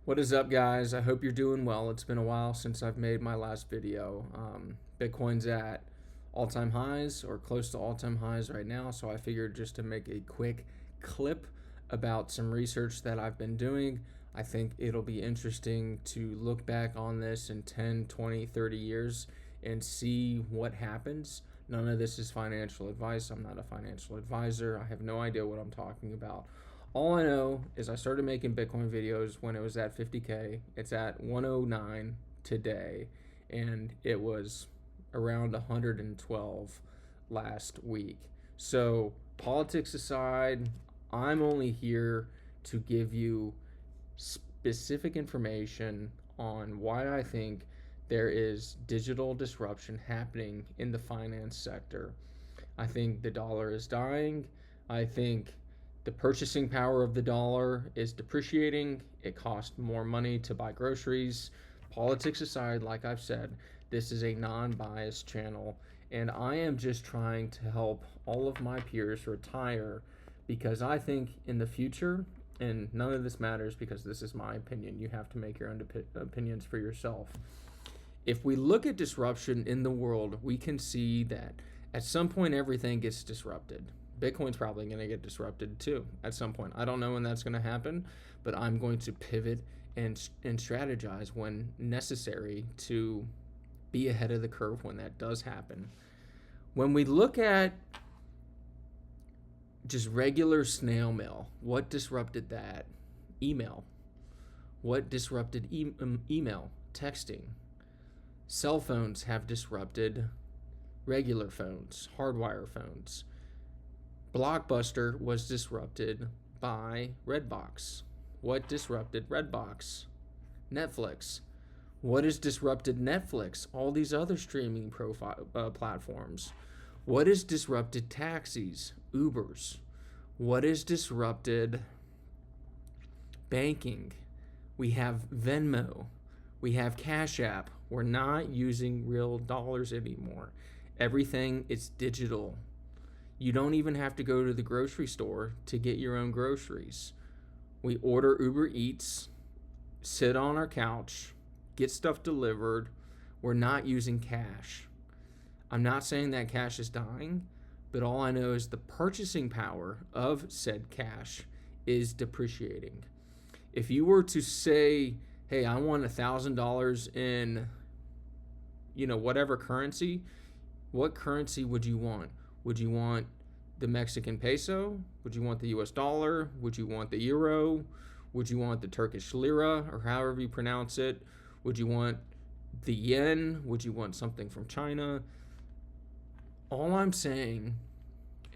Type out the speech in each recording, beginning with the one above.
What is up, guys? I hope you're doing well. It's been a while since I've made my last video. Bitcoin's at all-time highs or close to all-time highs right now, so I figured just to make a quick clip about some research that I've been doing. I think it'll be interesting to look back on this in 10, 20, 30 years and see what happens. None of this is financial advice. I'm not a financial advisor. I have no idea what I'm talking about. All I know is I started making Bitcoin videos when it was at 50K. It's at 109 today, and it was around 112 last week. So, politics aside, I'm only here to give you specific information on why I think there is digital disruption happening in the finance sector. I think the dollar is dying. I think the purchasing power of the dollar is depreciating. It costs more money to buy groceries. Politics aside, like I've said, this is a non-biased channel, and I am just trying to help all of my peers retire because I think in the future, and none of this matters because this is my opinion, you have to make your own opinions for yourself. If we look at disruption in the world, we can see that at some point everything gets disrupted. Bitcoin's probably going to get disrupted too at some point. I don't know when that's going to happen, but I'm going to pivot and strategize when necessary to be ahead of the curve when that does happen. When we look at just regular snail mail, what disrupted that? Email. What disrupted email? Texting. Cell phones have disrupted regular phones, hardwire phones. Blockbuster was disrupted by Redbox. What disrupted Redbox? Netflix. What has disrupted Netflix? All these other streaming platforms. What has disrupted taxis? Ubers. What has disrupted banking? We have Venmo. We have Cash App. We're not using real dollars anymore. Everything is digital. You don't even have to go to the grocery store to get your own groceries. We order Uber Eats, sit on our couch, get stuff delivered. We're not using cash. I'm not saying that cash is dying, but all I know is the purchasing power of said cash is depreciating. If you were to say, hey, I want $1,000 in, whatever currency, what currency would you want? Would you want the Mexican peso? Would you want the US dollar? Would you want the euro? Would you want the Turkish lira, or however you pronounce it? Would you want the yen? Would you want something from China? All I'm saying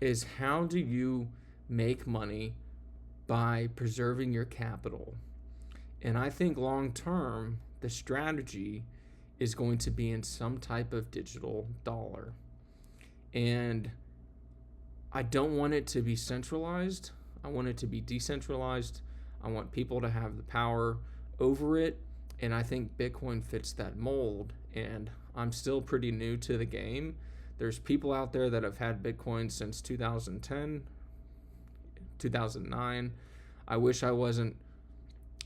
is, how do you make money by preserving your capital? And I think long term, the strategy is going to be in some type of digital dollar. And I don't want it to be centralized. I want it to be decentralized. I want people to have the power over it. And I think Bitcoin fits that mold. And I'm still pretty new to the game. There's people out there that have had Bitcoin since 2010, 2009. I wish I wasn't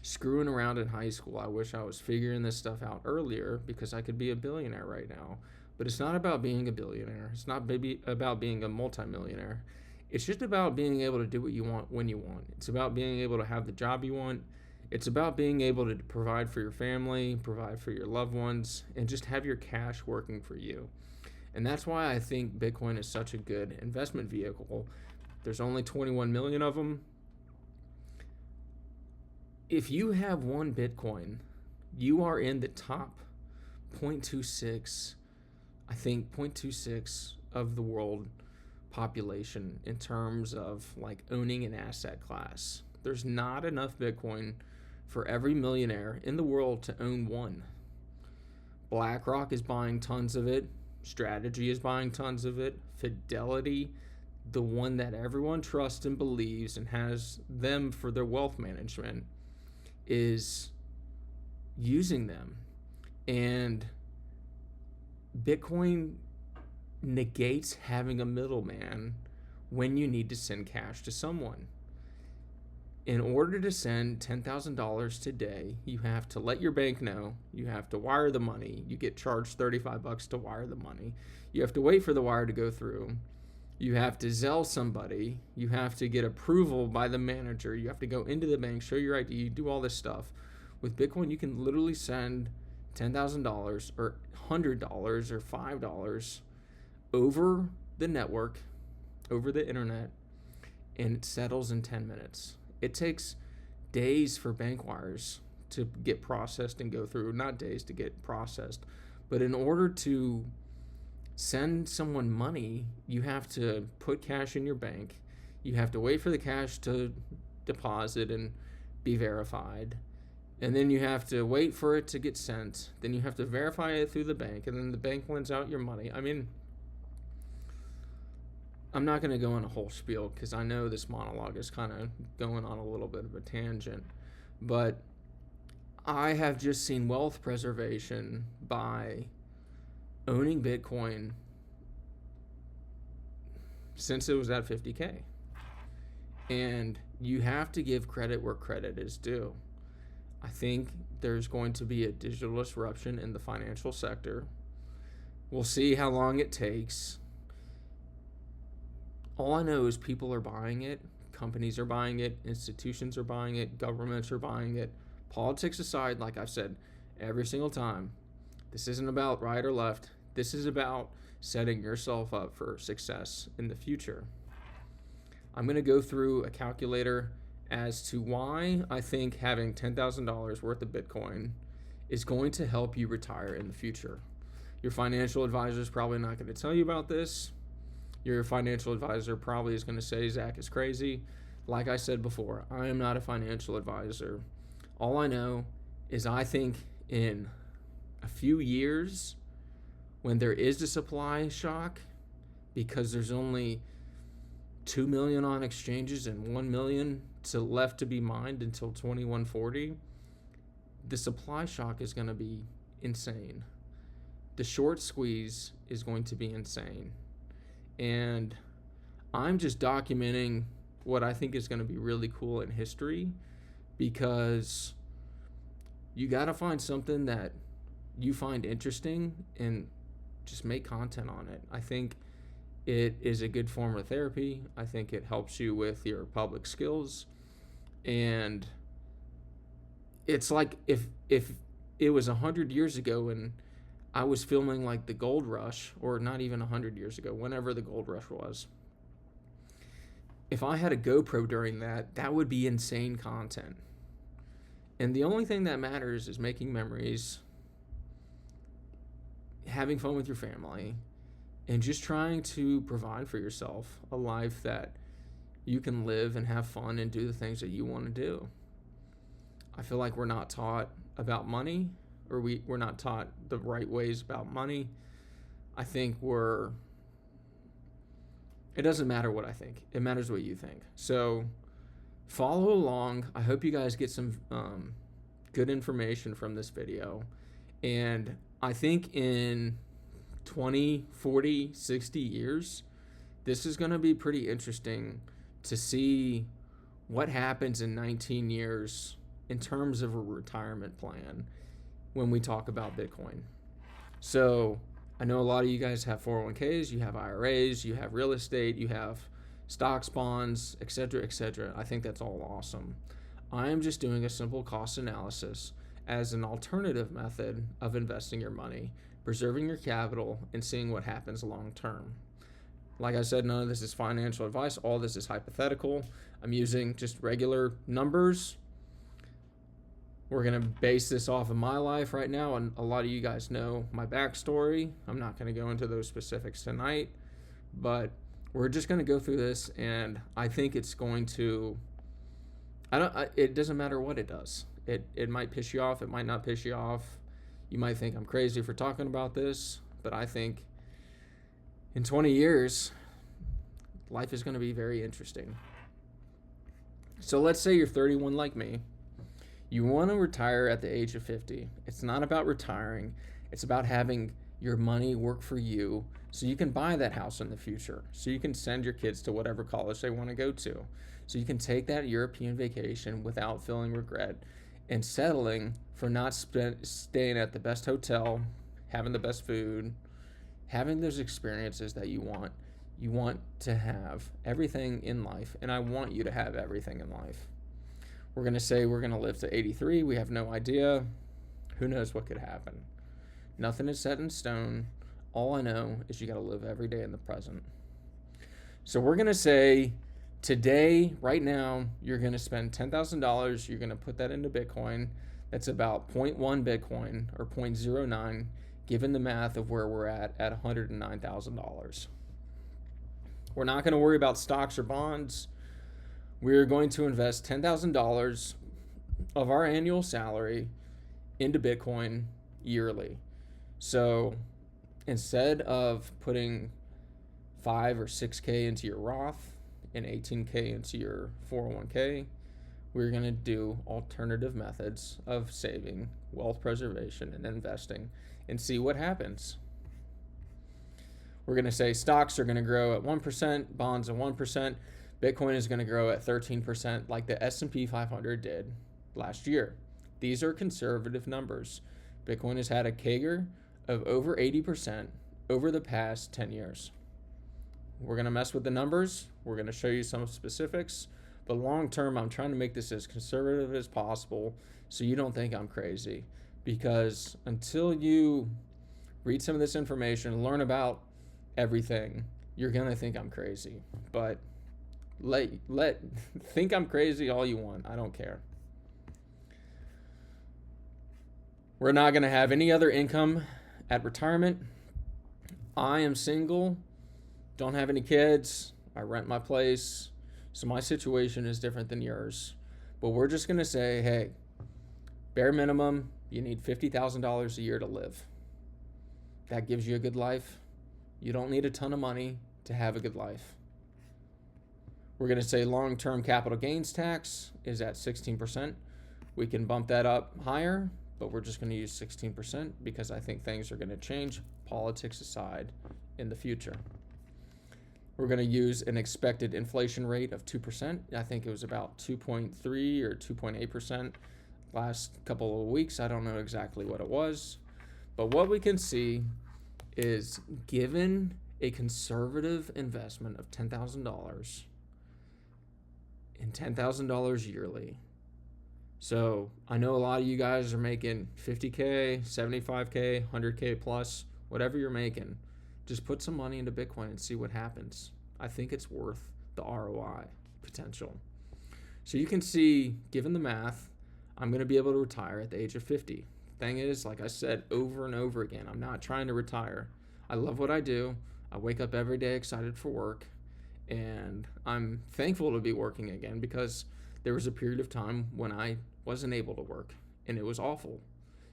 screwing around in high school. I wish I was figuring this stuff out earlier because I could be a billionaire right now. But it's not about being a billionaire. It's not about being a multimillionaire. It's just about being able to do what you want when you want. It's about being able to have the job you want. It's about being able to provide for your family, provide for your loved ones, and just have your cash working for you. And that's why I think Bitcoin is such a good investment vehicle. There's only 21 million of them. If you have one Bitcoin, you are in the top 0.26, I think 0.26 of the world population in terms of like owning an asset class. There's not enough Bitcoin for every millionaire in the world to own one. BlackRock is buying tons of it. Strategy is buying tons of it. Fidelity, the one that everyone trusts and believes and has them for their wealth management, is using them. And Bitcoin negates having a middleman when you need to send cash to someone. In order to send $10,000 today, you have to let your bank know. You have to wire the money. You get charged $35 to wire the money. You have to wait for the wire to go through. You have to Zelle somebody. You have to get approval by the manager. You have to go into the bank, show your ID, do all this stuff. With Bitcoin, you can literally send $10,000 or $100 or $5 over the network, over the internet, and it settles in 10 minutes. It takes days for bank wires to get processed and go through. Not days to get processed, but in order to send someone money, you have to put cash in your bank. You have to wait for the cash to deposit and be verified. And then you have to wait for it to get sent. Then you have to verify it through the bank, and then the bank lends out your money. I mean, I'm not going to go on a whole spiel because I know this monologue is kind of going on a little bit of a tangent, but I have just seen wealth preservation by owning Bitcoin since it was at 50K. And you have to give credit where credit is due. I think there's going to be a digital disruption in the financial sector. We'll see how long it takes. All I know is people are buying it, companies are buying it, institutions are buying it, governments are buying it. Politics aside, like I've said every single time, this isn't about right or left. This is about setting yourself up for success in the future. I'm going to go through a calculator as to why I think having $10,000 worth of Bitcoin is going to help you retire in the future. Your financial advisor is probably not going to tell you about this. Your financial advisor probably is going to say Zach is crazy. Like I said before, I am not a financial advisor. All I know is I think in a few years, when there is a supply shock, because there's only 2 million on exchanges and 1 million left to be mined until 2140, the supply shock is going to be insane. The short squeeze is going to be insane. And I'm just documenting what I think is going to be really cool in history, because you got to find something that you find interesting and just make content on it. I think it is a good form of therapy. I think it helps you with your public skills. And it's like if it was 100 years ago and I was filming like the gold rush, or not even 100 years ago, whenever the gold rush was. If I had a GoPro during that, that would be insane content. And the only thing that matters is making memories, having fun with your family, and just trying to provide for yourself a life that you can live and have fun and do the things that you want to do. I feel like we're not taught about money, or we're not taught the right ways about money. I think it doesn't matter what I think. It matters what you think. So follow along. I hope you guys get some good information from this video. And I think in 20, 40, 60 years, this is going to be pretty interesting to see what happens in 19 years in terms of a retirement plan when we talk about Bitcoin. So I know a lot of you guys have 401ks, you have IRAs, you have real estate, you have stocks, bonds, etc., etc. I think that's all awesome. I am just doing a simple cost analysis as an alternative method of investing your money, preserving your capital, and seeing what happens long term. Like I said, none of this is financial advice. All this is hypothetical. I'm using just regular numbers. We're going to base this off of my life right now, and a lot of you guys know my backstory. I'm not going to go into those specifics tonight, but we're just going to go through this, and I think it's going to, it doesn't matter what it does. It might piss you off. It might not piss you off. You might think I'm crazy for talking about this, but I think in 20 years, life is going to be very interesting. So let's say you're 31 like me. You want to retire at the age of 50. It's not about retiring. It's about having your money work for you So you can buy that house in the future. So you can send your kids to whatever college they want to go to. So you can take that European vacation without feeling regret and settling for not staying at the best hotel, having the best food, having those experiences that you want. You want to have everything in life, and I want you to have everything in life. We're going to say we're going to live to 83. We have no idea. Who knows what could happen? Nothing is set in stone. All I know is you got to live every day in the present. So we're going to say today, right now, you're going to spend $10,000. You're going to put that into Bitcoin. That's about 0.1 Bitcoin or 0.09, given the math of where we're at $109,000. We're not going to worry about stocks or bonds. We're going to invest $10,000 of our annual salary into Bitcoin yearly. So instead of putting 5 or 6K into your Roth and 18K into your 401k, we're going to do alternative methods of saving, wealth preservation, and investing and see what happens. We're going to say stocks are going to grow at 1%, bonds at 1%, Bitcoin is going to grow at 13% like the S&P 500 did last year. These are conservative numbers. Bitcoin has had a CAGR of over 80% over the past 10 years. We're going to mess with the numbers. We're going to show you some specifics. But long term, I'm trying to make this as conservative as possible so you don't think I'm crazy. Because until you read some of this information, learn about everything, you're going to think I'm crazy. But think I'm crazy all you want. I don't care. We're not going to have any other income at retirement. I am single, don't have any kids, I rent my place, so my situation is different than yours. But we're just going to say, hey, bare minimum, you need $50,000 a year to live. That gives you a good life. You don't need a ton of money to have a good life. We're going to say long-term capital gains tax is at 16%. We can bump that up higher, but we're just going to use 16% because I think things are going to change, politics aside, in the future. We're going to use an expected inflation rate of 2%. I think it was about 2.3 or 2.8% last couple of weeks. I don't know exactly what it was. But what we can see is given a conservative investment of $10,000 and $10,000 yearly. So I know a lot of you guys are making 50K, 75K, 100K plus, whatever you're making. Just put some money into Bitcoin and see what happens. I think it's worth the ROI potential. So you can see, given the math, I'm going to be able to retire at the age of 50. Thing is, like I said over and over again, I'm not trying to retire. I love what I do. I wake up every day excited for work. And I'm thankful to be working again because there was a period of time when I wasn't able to work and it was awful.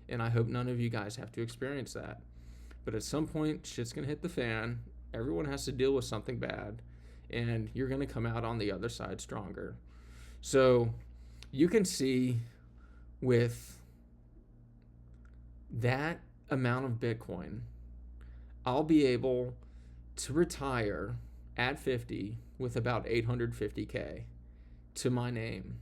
And I hope none of you guys have to experience that. But at some point, shit's going to hit the fan. Everyone has to deal with something bad. And you're going to come out on the other side stronger. So you can see with that amount of Bitcoin, I'll be able to retire at 50 with about 850K to my name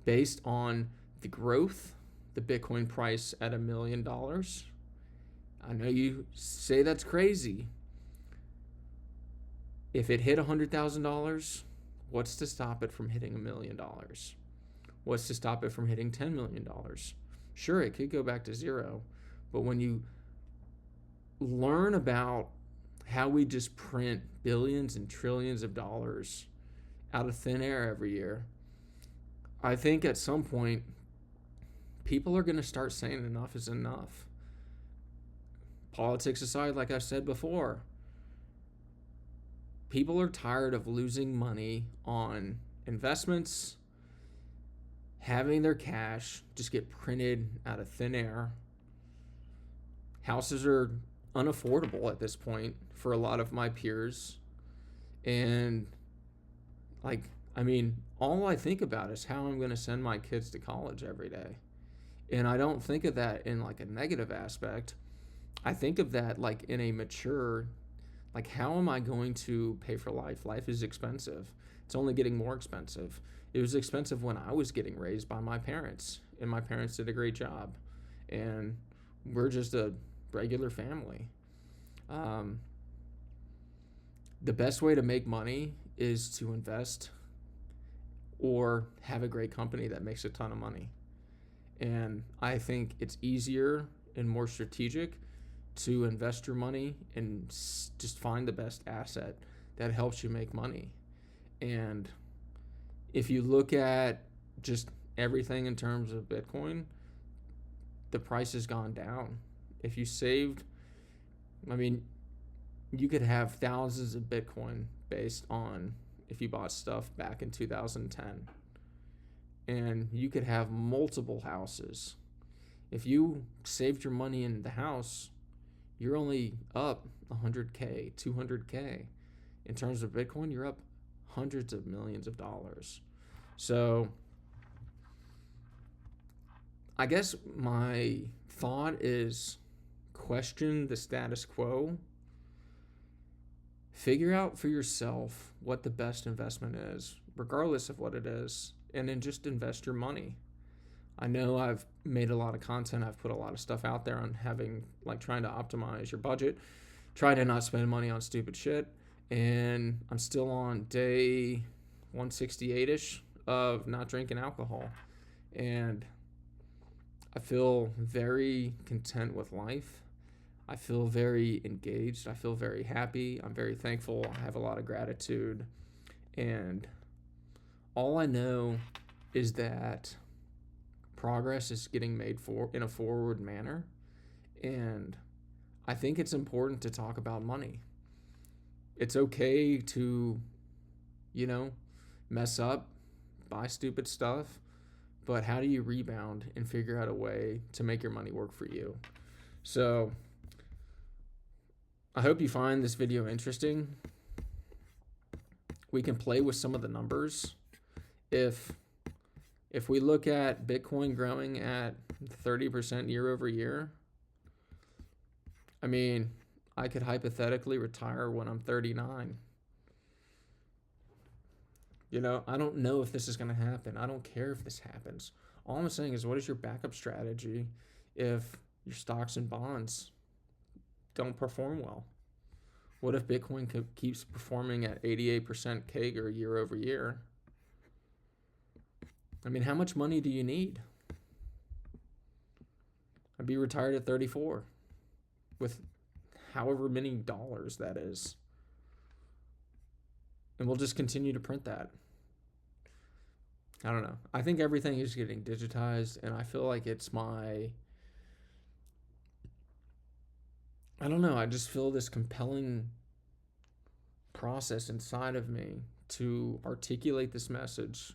based on the growth, the Bitcoin price at $1 million. I know you say that's crazy. If it hit $100,000, what's to stop it from hitting $1 million? What's to stop it from hitting $10 million? Sure, it could go back to zero, but when you learn about how we just print billions and trillions of dollars out of thin air every year, I think at some point people are going to start saying enough is enough. Politics aside, like I said before, people are tired of losing money on investments, having their cash just get printed out of thin air. Houses are unaffordable at this point for a lot of my peers. And all I think about is how I'm going to send my kids to college every day. And I don't think of that in like a negative aspect. I think of that like in a mature, Like, how am I going to pay for life? Life is expensive. It's only getting more expensive. It was expensive when I was getting raised by my parents, and my parents did a great job. And we're just a regular family. Um, the best way to make money is to invest or have a great company that makes a ton of money. And I think it's easier and more strategic to invest your money and just find the best asset that helps you make money. And if you look at just everything in terms of Bitcoin, the price has gone down. If you saved, I mean, you could have thousands of Bitcoin based on if you bought stuff back in 2010. And you could have multiple houses. If you saved your money in the house, you're only up 100K, 200K. In terms of Bitcoin, you're up hundreds of millions of dollars. So I guess my thought is question the status quo. Figure out for yourself what the best investment is, regardless of what it is, and then just invest your money. I know I've made a lot of content. I've put a lot of stuff out there on trying to optimize your budget, try to not spend money on stupid shit. And I'm still on day 168-ish of not drinking alcohol. And I feel very content with life. I feel very engaged. I feel very happy. I'm very thankful. I have a lot of gratitude. And all I know is that progress is getting made in a forward manner. And I think it's important to talk about money. It's okay to, mess up, buy stupid stuff, but how do you rebound and figure out a way to make your money work for you? So I hope you find this video interesting. We can play with some of the numbers. If we look at Bitcoin growing at 30% year over year, I mean, I could hypothetically retire when I'm 39. I don't know if this is going to happen. I don't care if this happens. All I'm saying is, what is your backup strategy if your stocks and bonds don't perform well? What if Bitcoin keeps performing at 88% CAGR year over year? I mean, how much money do you need? I'd be retired at 34 with however many dollars that is. And we'll just continue to print that. I don't know. I think everything is getting digitized, and I feel like it's I don't know. I just feel this compelling process inside of me to articulate this message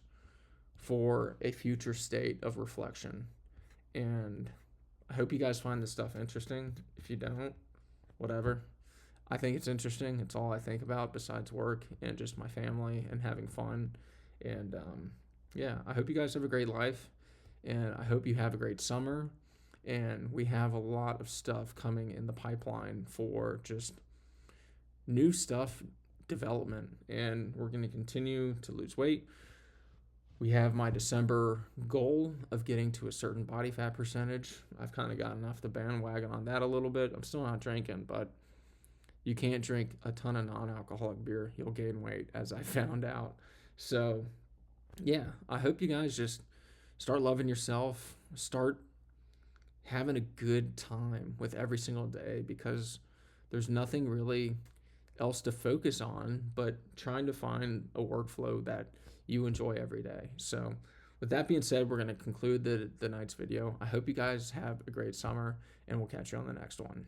for a future state of reflection. And I hope you guys find this stuff interesting. If you don't, whatever. I think it's interesting. It's all I think about besides work and just my family and having fun. And I hope you guys have a great life. And I hope you have a great summer. And we have a lot of stuff coming in the pipeline for just new stuff development. And we're going to continue to lose weight. We have my December goal of getting to a certain body fat percentage. I've kind of gotten off the bandwagon on that a little bit. I'm still not drinking, but you can't drink a ton of non-alcoholic beer. You'll gain weight, as I found out. So, yeah, I hope you guys just start loving yourself. Start having a good time with every single day, because there's nothing really else to focus on but trying to find a workflow that you enjoy every day. So with that being said, we're going to conclude the night's video. I hope you guys have a great summer, and we'll catch you on the next one.